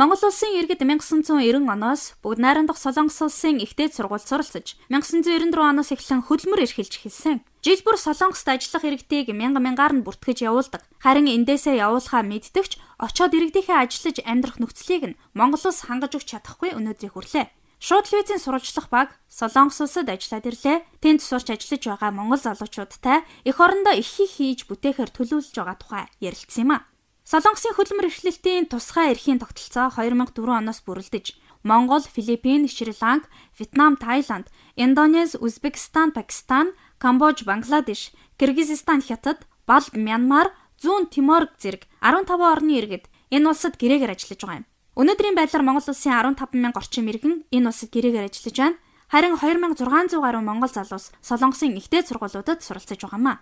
Монгол улсын иргэд 1990 оноос бүгд найрамдах Солонгос улсын ихтэй сургуульд суралцаж 1994 оноос эхлэн хөдөлмөр эрхэлж эхэлсэн. Жил бүр Солонгост ажиллах иргэдийг мянгаар нь бүртгэж явуулдаг. Харин эндээсээ явуулахаа мэддэгч очоод иргэдийнхээ ажиллаж амьдрах нөхцөлийг нь Монгол улс хангаж өгч чадахгүй өнөөдрийг хүрлээ. Шууд телевизийн сурвалжлах баг Солонгос улсад ажиллаад ирлээ. Тэнд сурч ажиллаж байгаа монгол залуучуудтай эх орондоо их хийж бүтээхээр төлөвлөж байгаа тухай ярилцсан юм а. Солонгосын хөдөлмөр эрхлэлтийн тусгай эрхийн тогтолцоо 2004 оноос бүрэлдэж Монгол, Филиппин, Шри-Ланк, Вьетнам, Таиланд, Индонез, Узбекистан, Пакистан, Камбож, Бангладеш, Кыргызстан, Хятад, Бал, Мянмар, Зүүн Тимор зэрэг 15 орны иргэд энэ улсад гэрээгээр ажиллаж байгаа юм. Өнөөдрийн байдлаар Монгол улсын 15,000 орчим иргэн энэ улсад гэрээгээр ажиллаж байна. Харин 2600 гаруй монгол залуус Солонгосын ихтэй сургуулиудад суралцаж байгаа юм а.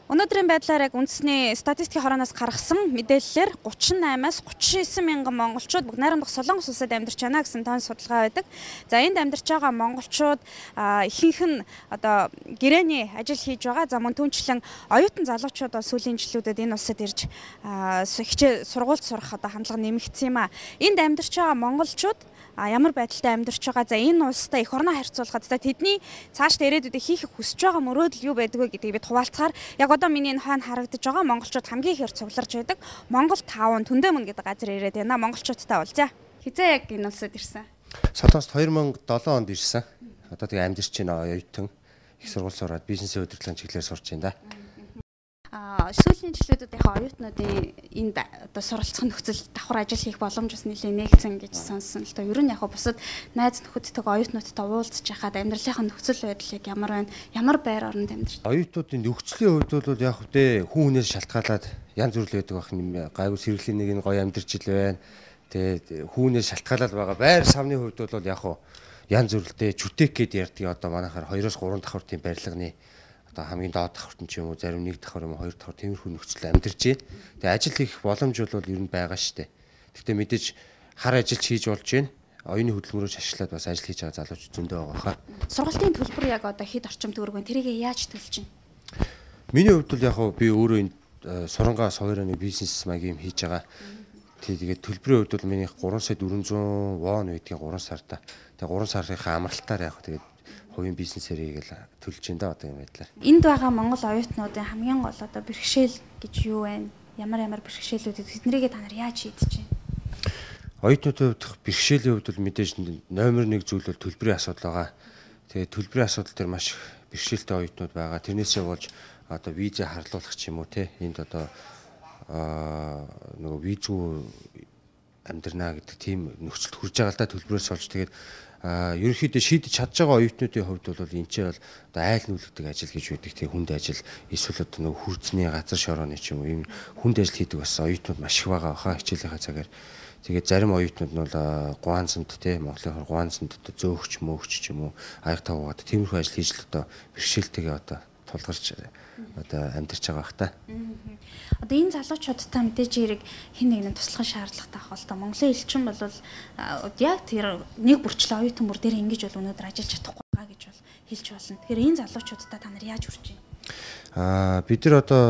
Өнөөдрийн байдлаар яг үндэсний статистикийн хорооноос гаргасан мэдээллээр 38-аас 39 мянган монголчууд бүгд найрамдах Солонгос улсад амьдарч байна гэсэн тоон судалгаа байдаг. За энд амьдарч байгаа монголчууд ихэнх нь одоо гэрээний ажил хийж байгаа. За мөн түүнчлэн оюутан залуучууд бол сүүлийн жилүүдэд энэ улсад ирж хичээл сургуульд сурах одоо хандлага нэмэгдсэн юм а. Энд амьдарч байгаа монголчууд ямар байдалтай амьдарч байгаа. За энэ улстай эх орноо харьцуулахад тэдний цаашдаа ирээдүйдээ хийх хүсэж байгаа мөрөөдөл юу байдаг вэ гэдгийг бид хуваалцахаар яг одоо миний энэ хойно харагдаж байгаа монголчууд хамгийн ихээр цугларч байдаг. Монгол 5 Түндэмэн гэдэг газар ирээд байна. Монголчуудтай уулзъя. Хизээ яг энэ улсад ирсэн? Солонгост 2007 онд ирсэн. Одоо тэгээ амьдарч байна оюутан. Их сургууль сураад бизнесийн удирдлагын чиглэлээр сурч байна да. Сүүлийн жилүүдэд яг оюутнуудын энд одоо суралцах нөхцөл давхар ажил хийх боломж бас нэлээд нээгдсэн гэж сонссон л доо. Ер нь яг бусад найз нөхөдтэйг оюутнуудтай уулзж яхад амьдралынхаа нөхцөл байдлыг ямар байна? Ямар байр орнд амьдарч? Оюутнуудын нөхцөлийн хувьд бол яг хүн хүнээс шалтгаалаад янз бүр л байдаг бах юм. Гайгүй сэргэлийн нэг нь гоё амьдарч ил байна. Тэгээд хүнээс шалтгаалаад байгаа байр савны хувьд бол яг янз бүрэлтэй чүтек гэд ярьдаг. Одоо манайхаар 2-оос 3 давхар тийм барилганы хамгийн доод давхарт ч юм уу зарим нэг давхар юм уу хоёр давхар тиймэрхүү нөхцөл амьдарч байна. Тэгээ ажил хийх боломж бол ер нь байгаа штэ. Гэхдээ мэдээж хар ажилч хийж болж байна. Оюуны хөдөлмөрөөр ашиглаад бас ажил хийж байгаа залууч зөндөө байгаа хаа. Сургалтын төлбөр яг одоо хэд орчим төгрөг вэ? Тэрийг яаж төлж байна? Миний хувьд бол яг би өөрөө энэ Сурангаас 2 бизнес маягийн хийж байгаа. Тэгээд төлбөрийн хувьд бол миний 3 сая 400 вон байдгийн 3 сарда. Тэгээ 3 сарынхаа амралтаар яг тэгээд хувийн бизнесээр хийгээл төлж ин да одоо юм байдлаар. Энд байгаа монгол оюутнуудын хамгийн гол одоо бэрхшээл гэж юу вэ? Ямар бэрхшээлүүд тэднийг та нар яаж шийдэж байна? Оюутнуудын хувьд бэрхшээлийн хувьд бол мэдээж номер 1 зүйл бол төлбөрийн асуудал байгаа. Тэгээд төлбөрийн асуудал дээр маш их бэрхшээлтэй оюутнууд байгаа. Тэрнээсээ болж одоо виза харлуулах ч юм уу те энд одоо нөгөө визгүй амьдрнаа гэдэг тийм нөхцөлд хүрж байгаа л да төлбөрөөс олж тэгээд ерөнхийдөө шийдэж чадж байгаа оюутнуудын хувьд бол энэ ч бол одоо айл нүүлгдэг ажил гэж байдаг тийм хүнд ажил эсвэл одоо нөгөө хурцны газар шорооны ч юм уу ийм хүнд ажил хийдэг бас оюутнууд маш их байгаа хаа хичээлийнхаа цагаар. Тэгээд зарим оюутнууд нь бол гуанзанд тийм Монголын гуанзанд одоо зөөгч мөөгч ч юм уу аяг тавгаад тиймэрхүү ажил хийж л одоо бэрхшээлтэйгээ одоо тулгарч одоо амьдарч байгаа бах та. Одоо энэ залуучуудтай мэдээж хэрэг хэн нэгэн туслахын шаардлагатай ах бол та Монголын элчин бол яг тэр нэг бүрчлээ оюутан бүр дээр ингэж бол өнөөдөр ажиллаж чадахгүй байгаа гэж бол хэлж болно. Тэгэхээр энэ залуучуудтай та нар яаж хүрч байна? Бид нар одоо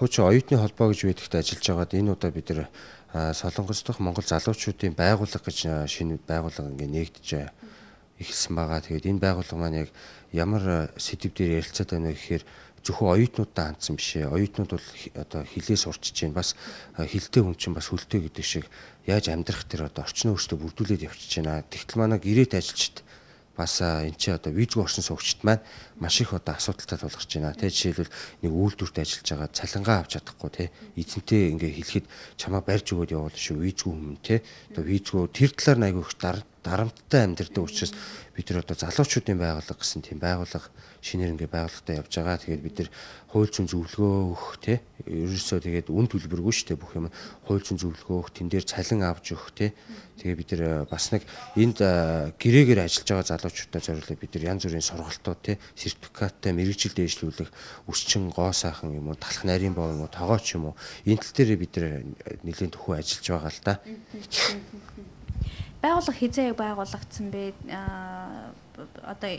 хуучин оюутны холбоо гэж байдагт ажиллаж байгаад энэ удаа бид нар Солонгос дахь Монгол залуучуудын байгууллага гэж шинэ байгууллага ингээ нэгдэж эхэлсэн байгаа. Тэгээд энэ байгууллага маань яг ямар сэдв дээр ярилцаад байна вэ гэхээр зөвхөн оюутнуудтай хандсан биш ээ. Оюутнууд бол одоо хилээ сурчиж байна. Бас хилтэй хүн чинь бас хөлтэй гэдэг шиг яаж амьдрах тэр одоо орчин өөртөө бүрдүүлээд явчихж байна. Тэгтэл манай гэрээт ажилчид бас эн чинь одоо визгүй орсон суугчид маань маш их одоо асуудалтай тулгарч байна. Тэ жишээлбэл нэг үйлдвэрт ажиллаж байгаа цалингаа авч чадахгүй тэ эзэнтэй ингээ хэлэхэд чамаа барьж өгөөд явуул шүү визгүй хүн тэ одоо визгүй тэр талаар айгүй их дарамттай амьдэрдэг учраас бид нар одоо залуучуудын байгууллага гэсэн тийм байгууллага шинээр ингээ байгууллагатай явж байгаа. Тэгээд бид нар хууль зүйн зөвлөгөө өгөх тий ерөөсөө тэгээд үн төлбөргүй шүү дээ бүх юм хууль зүйн зөвлөгөө өгөх тэн дээр цалин авч өгөх тий тэгээд бид нар бас нэг энд гэрээгээр ажиллаж байгаа залуучуудаа зориулаад бид нар янз бүрийн сургалтууд тий сертификаттай мэргэжил дэвшлүүлэх өсчин гоо сайхан юм уу талах нарийн боо юм уу тогооч юм уу энэ тал дээр бид нар нэлийн төхөө ажиллаж байгаа л да. Байгууллага хизээ байгуулагдсан бэ одоо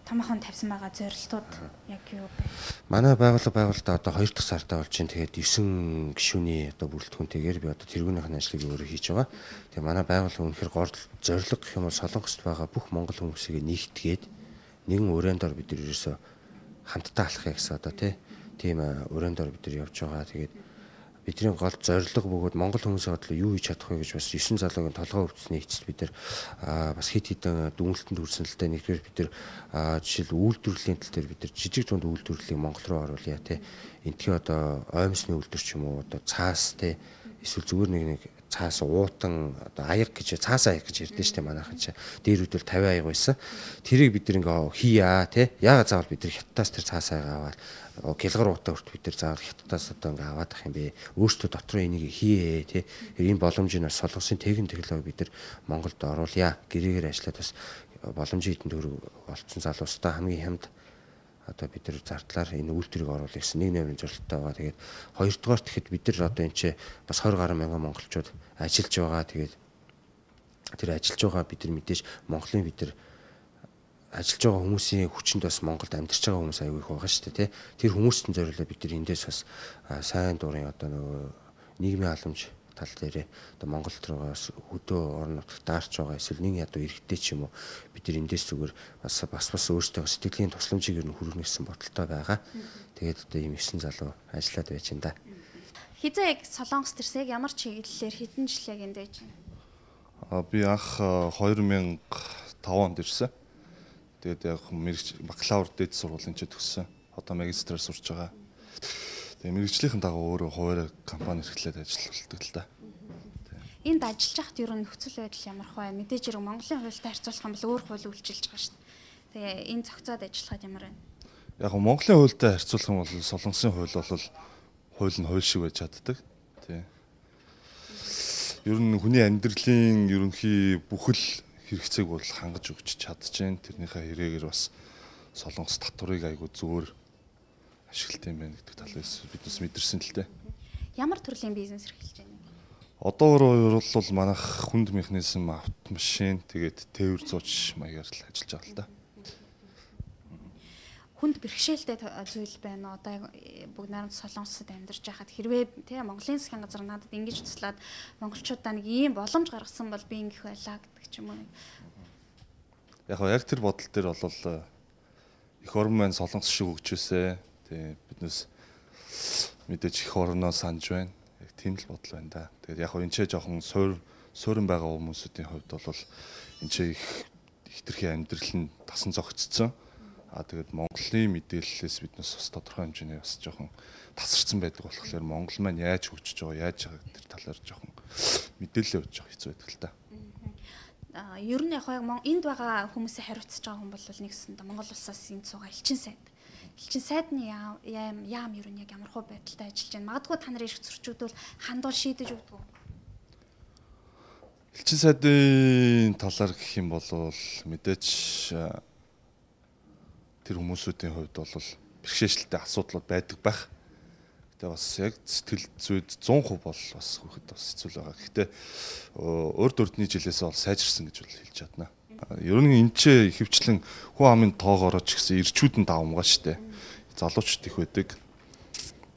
томоохон тавьсан байгаа зорилтууд яг юу бэ? Манай байгууллагаа одоо 2 дахь сартаа болж байна. Тэгээд 9 гишүүний одоо бүрэлдэхүүнтэйгээр би одоо тэргүүнийхэн ажлыг өөрөө хийж байгаа. Тэгээд манай байгууллага үнэхээр зорилго гэх юм бол Солонгост байгаа бүх монгол хүмүүсийг нэгтгээд нэгэн өрөөндөө бид нар ерөөсө хамтдаа алхахыг гэсэн одоо тийм өрөөндөө бид нар явж байгаа. Тэгээд бидний гол зорилго бөгөөд монгол хүмүүсийн бодлоо юу хийж чадах вэ гэж бас 9 залуугийн толгой өвчсний эцэст бид нар бас хит хитэн дүгнэлтэнд хүрсэн л дээ. Нэгдүгээр бид нар жишээл үйлдвэрлэлийн тал дээр бид нар жижиг дунд үйлдвэрлэлийг Монгол руу оруулъя Энтхий одоо оймсны үйлдвэр ч юм уу одоо цаас эсвэл зүгээр нэг цаас уутан одоо аяг гэж цаас аяг гэж ярьдэн штэ манайхан чи дээр үдэл 50 аяг байсан. Тэрийг бид нэг хийя яагаад заавал бид нар хятадаас тэр цаас аяг аваад гэлгар утаа хүрт бид нар заавал хятадаас одоо ингээ аваад ах юм бэ. Өөртөө дотроо энийг хийе энэ боломжийг бас солонгосын техник технологи бид нар Монголд оруулъя. Гэрээгээр ажиллаад бас боломжийн хэдэн төгрөг олцсон залуустай хамгийн хямд одоо бид нар зардлаар энэ үйлдвэрийг оруулах гэсэн нэг нэмрийн зорилттой байгаа. Тэгээд хоёрдугаар тэгэхэд бид нар одоо энэ ч бас 20 гаруй мянган монголчууд ажиллаж байгаа. Тэгээд тэр ажиллаж байгаа бид нар мэдээж Монголын бид нар ажиллаж байгаа хүмүүсийн хүчинд бас Монголд амьдарч байгаа хүмүүс аягүй их байгаа шүү дээ. Тэр хүмүүстэн зориулаад бид нар эндээс бас сайн дурын одоо нөгөө нийгмийн халамж тал дээр одоо Монголд руугаас хөдөө орон нутагт даарч байгаа эсвэл нэг ядуу иргэдэй ч юм уу бид нар эндээс зүгээр бас өөрсдөө сэтгэлийн тусламжийг ер нь хүргэх гэсэн бодолтой байгаа. Тэгээд одоо ийм 9 залуу ажиллаад байж энэ да. Хизээ яг Солонгост ирсэг ямар чиглэлээр хэдэн жил яг энд байж байна? Би анх 2005 онд ирсэн. Тэгээд яг бакалавр дээд сургуулийн ч төгссөн. Одоо магистраар сурж байгаа. Тэгээ мэргэжлийн дагуу өөрөө хуваарь компани эрхлээд ажилладаг л да. Энд ажиллаж хахад ер нь нөхцөл байдал ямар вэ? Мэдээж хэрэг Монголын хуультай харьцуулах юм бол өөр хууль үйлчилж байгаа шүү дээ. Тэгээ энэ зохицоод ажиллахад ямар вэ? Яг Монголын хуультай харьцуулах юм бол Солонгосын хууль бол хууль нь хууль шиг байж чаддаг. Тий. Ер нь хүний амьдралын ерөнхий бүхэл хэрэгцээг бол хангаж өгч чадчихээн. Тэрнийхээ хэрэгээр бас Солонгос татварыг айгүй зөвөр ашиглалт юм байна гэдэг талаас биднес мэдэрсэн л дээ. Ямар төрлийн бизнес эрхэлж байна? Одоогоор бол манайх хүнд механизм, автомашин, тэгээд тээвэр зууч маягаар л ажиллаж байгаа л да. Хүнд бэрхшээлтэй зүйл байна. Одоо бүгд найрамд Солонгосод амьдарч байхад хэрвээ Монголын засгийн газар надад ингэж туслаад монголчуудаа нэг ийм боломж гаргасан бол би ингэх байлаа гэдэг ч юм уу. Яг тэр бодол дээр бол их орон маань Солонгос шиг хөгжөөсэй. Тэгээ биднес мэдээж их орноо санаж байна. Яг тийм л бодол байна да. Тэгээд яг энэ ч жоохон суурин байгаа хүмүүсийн хувьд бол энэ ч их хитрхи амьдрал нь тасан зогцсон. Тэгээд Монголын мэдээллээс биднес бас тодорхой хэмжээний бас жоохон тасарсан байдаг болохоор Монгол маань яаж хөгжиж байгаа, яаж байгаа тэр талаар жоохон мэдээлэл өгч явах хэцүү байдаг л да. Ер нь яг энд байгаа хүмүүсийн хариуцж байгаа хүн бол нэгсэн Монгол улсаас энд суугаа элчин сайд. Элчин сайдны яам ер нь яг ямар хөө байдалтай ажиллаж байна. Магадгүй та нар ирэх зөрчигдвэл хандвал шийдэж өгдөг үү? Элчин сайдын талаар гэх юм бол мэдээж тэр хүмүүсүүдийн хувьд бол бэрхшээлтэй асуудлууд байдаг байх. Гэтэ бас яг сэтгэл зүйд 100% бол бас хүүхэд бас хэцүү байгаа. Гэхдээ урд урдны жилээс бол сайжирсан гэж бол хэлж чадна. Ер нь энэ ч ихэвчлэн хүн амын тоогоороо ч гэсэн ирчүүдэн давмгаа штэ. Залуучд их байдаг.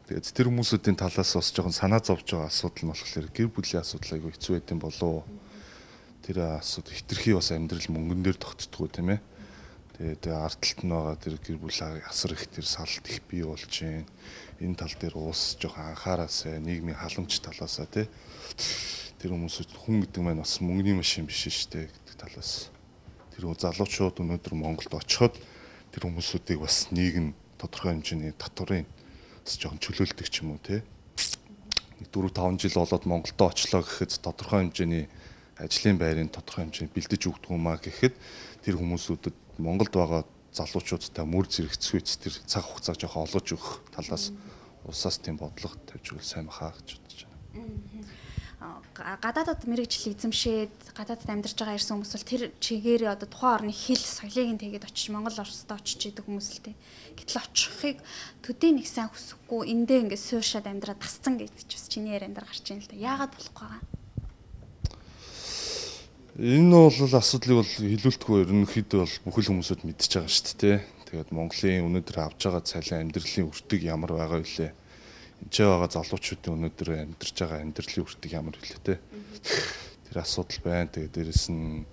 Тэгээд тэр хүмүүсүүдийн талаас бас жоохон санаа зовж байгаа асуудал нь болохоор гэр бүлийн асуудал айгүй хэцүү байдсан болов. Тэр асуудал хитрхи бас амьдрал мөнгөн дээр тогтдгоо тийм ээ. Тэгээд ард талд нь байгаа тэр гэр бүлийн асар их тэр салт их бий болж байна. Энэ тал дээр уус жоохон анхаараасаа нийгмийн халамж талаасаа тий. Тэр хүмүүсүүд хүн гэдэг маань бас мөнгөний машин биш шүү дээ гэдэг талаас. Тэр залуучууд өнөөдөр Монголд очиход тэр хүмүүсүүдийг бас нийгэм тодорхой хэмжээний татварын бас жоохон чөлөөлдөг ч юм уу тий. 4-5 жил болоод Монголдо очлоо гэхэд тодорхой хэмжээний ажлын байрын тодорхой хэмжээнд бэлдэж өгдөг юм аа гэхэд тэр хүмүүсүүдэд Монголд байгаа залуучуудтай мөр зэрэгцгүйц тэр цаг хугацаа жоохон олгож өгөх талаас улсаас тийм бодлого тавьж өгвөл сайн бахаа гэж бодож байна. Гадаадд мэрэгжил эзэмшээд гадаадд амьдарч байгаа ирсэн хүмүүс бол тэр чигээр одоо тухайн орны хэл соёлыг нь тэгээд очиж Монгол Оросдоо очиж идэг хүмүүс л дээ. Гэтэл очихыг төдий нэг сайн хүсэхгүй эндээ ингээд сууршаад амьдраад тасцсан гэж бас чиний ярианд гарч ийн л да. Яагаад болохгүй байгаа? Энэ бол асуудлыг бол хэлүүлтгүй ерөнхийдөө бол бүхэл хүмүүсүүд мэдчихэж байгаа шүү дээ. Тэгээд Монголын өнөөдөр авж байгаа цалин амьдралын үртэг ямар байгаа вэ? Энд байгаа залуучуудын өнөөдөр амьдарч байгаа амьдралын үртэг ямар вэ те? Тэр асуудал байна. Тэгээд дээрэс нь